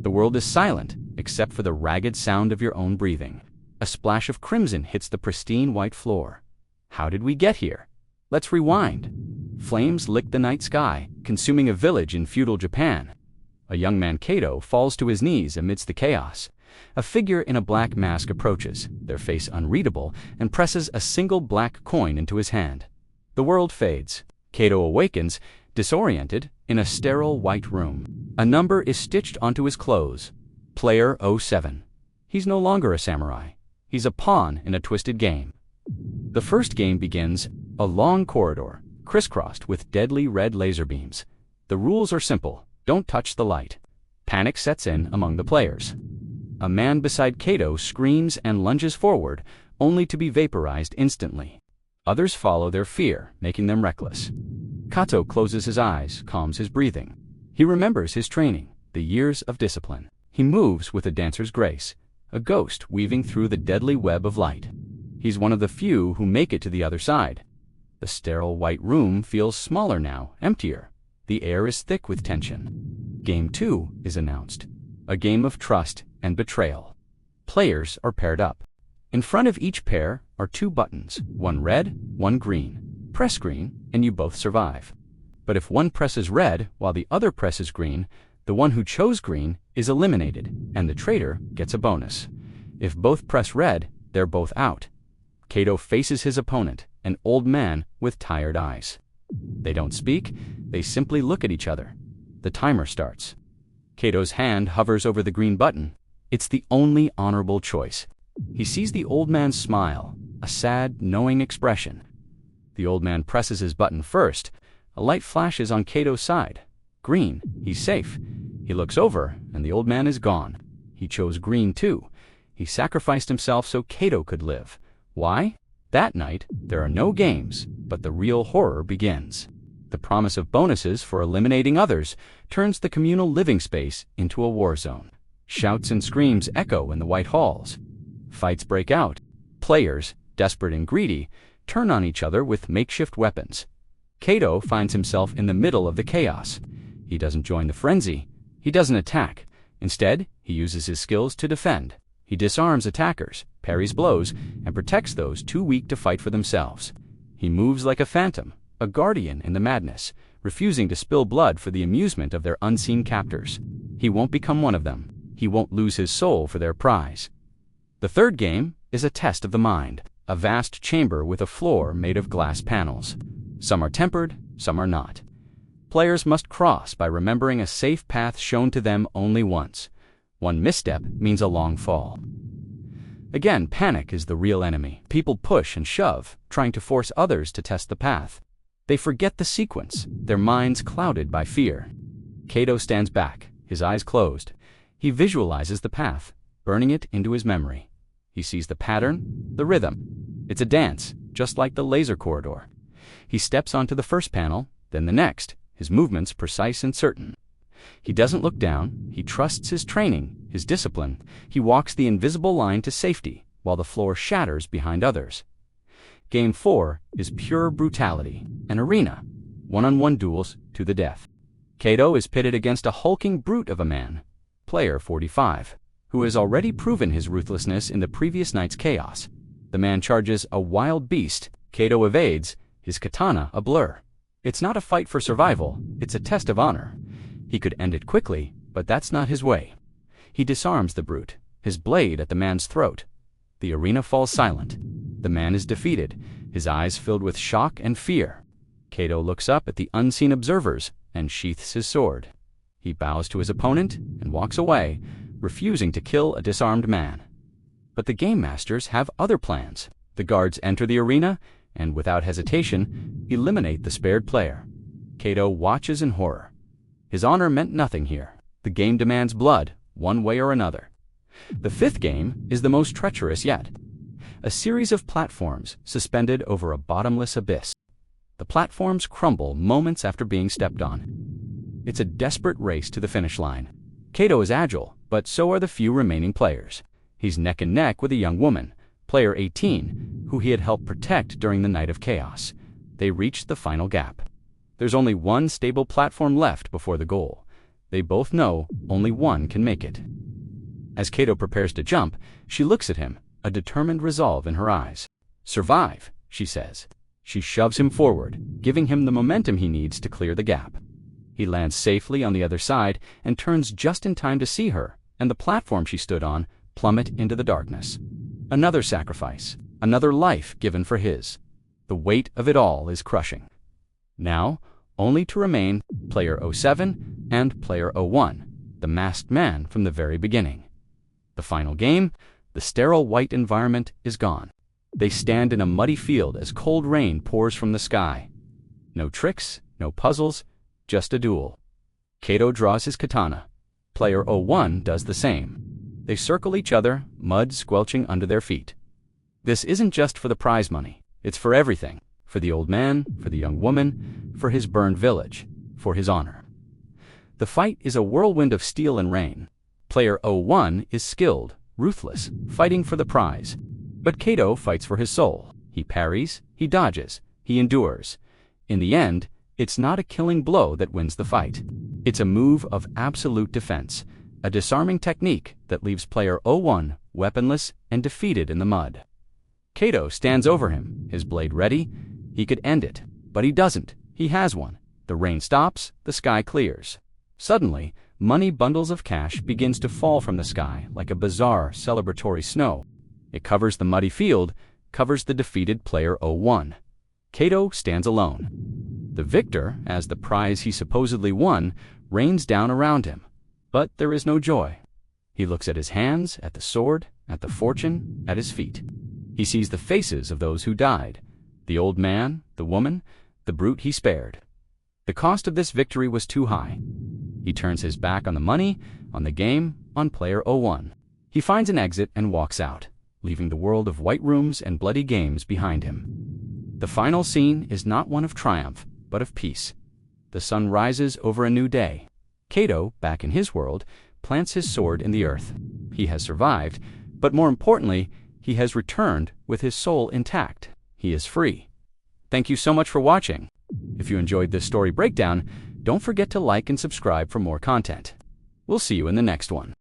The world is silent, except for the ragged sound of your own breathing. A splash of crimson hits the pristine white floor. How did we get here? Let's rewind. Flames lick the night sky, consuming a village in feudal Japan. A young man, Kato, falls to his knees amidst the chaos. A figure in a black mask approaches, their face unreadable, and presses a single black coin into his hand. The world fades. Kato awakens, disoriented, in a sterile white room. A number is stitched onto his clothes. Player 07. He's no longer a samurai. He's a pawn in a twisted game. The first game begins, a long corridor, crisscrossed with deadly red laser beams. The rules are simple. Don't touch the light. Panic sets in among the players. A man beside Kato screams and lunges forward, only to be vaporized instantly. Others follow their fear, making them reckless. Kato closes his eyes, calms his breathing. He remembers his training, the years of discipline. He moves with a dancer's grace, a ghost weaving through the deadly web of light. He's one of the few who make it to the other side. The sterile white room feels smaller now, emptier. The air is thick with tension. Game 2 is announced. A game of trust and betrayal. Players are paired up. In front of each pair are 2 buttons, one red, one green. Press green, and you both survive. But if one presses red while the other presses green, the one who chose green is eliminated, and the traitor gets a bonus. If both press red, they're both out. Kato faces his opponent, an old man with tired eyes. They don't speak, they simply look at each other. The timer starts. Kato's hand hovers over the green button. It's the only honorable choice. He sees the old man's smile, a sad, knowing expression. The old man presses his button first. A light flashes on Kato's side. Green, he's safe. He looks over, and the old man is gone. He chose green too. He sacrificed himself so Kato could live. Why? That night, there are no games, but the real horror begins. The promise of bonuses for eliminating others turns the communal living space into a war zone. Shouts and screams echo in the white halls. Fights break out. Players, desperate and greedy, turn on each other with makeshift weapons. Kato finds himself in the middle of the chaos. He doesn't join the frenzy. He doesn't attack. Instead, he uses his skills to defend. He disarms attackers, parries blows, and protects those too weak to fight for themselves. He moves like a phantom, a guardian in the madness, refusing to spill blood for the amusement of their unseen captors. He won't become one of them. He won't lose his soul for their prize. The third game is a test of the mind, a vast chamber with a floor made of glass panels. Some are tempered, some are not. Players must cross by remembering a safe path shown to them only once. One misstep means a long fall. Again, panic is the real enemy. People push and shove, trying to force others to test the path. They forget the sequence, their minds clouded by fear. Kato stands back, his eyes closed. He visualizes the path, burning it into his memory. He sees the pattern, the rhythm. It's a dance, just like the laser corridor. He steps onto the first panel, then the next, his movements precise and certain. He doesn't look down, he trusts his training, his discipline. He walks the invisible line to safety, while the floor shatters behind others. Game 4 is pure brutality, an arena, one-on-one duels to the death. Kato is pitted against a hulking brute of a man, player 45, who has already proven his ruthlessness in the previous night's chaos. The man charges a wild beast. Kato evades, his katana a blur. It's not a fight for survival, it's a test of honor. He could end it quickly, but that's not his way. He disarms the brute, his blade at the man's throat. The arena falls silent. The man is defeated, his eyes filled with shock and fear. Kato looks up at the unseen observers and sheaths his sword. He bows to his opponent and walks away, refusing to kill a disarmed man. But the game masters have other plans. The guards enter the arena and, without hesitation, eliminate the spared player. Kato watches in horror. His honor meant nothing here. The game demands blood, one way or another. The fifth game is the most treacherous yet. A series of platforms suspended over a bottomless abyss. The platforms crumble moments after being stepped on. It's a desperate race to the finish line. Kato is agile, but so are the few remaining players. He's neck and neck with a young woman, player 18, who he had helped protect during the night of chaos. They reach the final gap. There's only one stable platform left before the goal. They both know only one can make it. As Cato prepares to jump, she looks at him, a determined resolve in her eyes. "Survive," she says. She shoves him forward, giving him the momentum he needs to clear the gap. He lands safely on the other side and turns just in time to see her and the platform she stood on plummet into the darkness. Another sacrifice, another life given for his. The weight of it all is crushing. Now, only to remain player 07 and player 01, the masked man from the very beginning. The final game, the sterile white environment is gone. They stand in a muddy field as cold rain pours from the sky. No tricks, no puzzles, just a duel. Cato draws his katana. Player 01 does the same. They circle each other, mud squelching under their feet. This isn't just for the prize money. It's for everything. For the old man, for the young woman, for his burned village, for his honor. The fight is a whirlwind of steel and rain. Player 01 is skilled, ruthless, fighting for the prize. But Cato fights for his soul. He parries, he dodges, he endures. In the end, it's not a killing blow that wins the fight. It's a move of absolute defense, a disarming technique that leaves player 01 weaponless and defeated in the mud. Cato stands over him, his blade ready. He could end it, but he doesn't. He has one. The rain stops, the sky clears. Suddenly, money bundles of cash begins to fall from the sky like a bizarre celebratory snow. It covers the muddy field, covers the defeated player 01. Cato stands alone. The victor, as the prize he supposedly won, rains down around him. But there is no joy. He looks at his hands, at the sword, at the fortune, at his feet. He sees the faces of those who died. The old man, the woman, the brute he spared. The cost of this victory was too high. He turns his back on the money, on the game, on player 01. He finds an exit and walks out, leaving the world of white rooms and bloody games behind him. The final scene is not one of triumph, but of peace. The sun rises over a new day. Cato, back in his world, plants his sword in the earth. He has survived, but more importantly, he has returned with his soul intact. He is free. Thank you so much for watching. If you enjoyed this story breakdown, don't forget to like and subscribe for more content. We'll see you in the next one.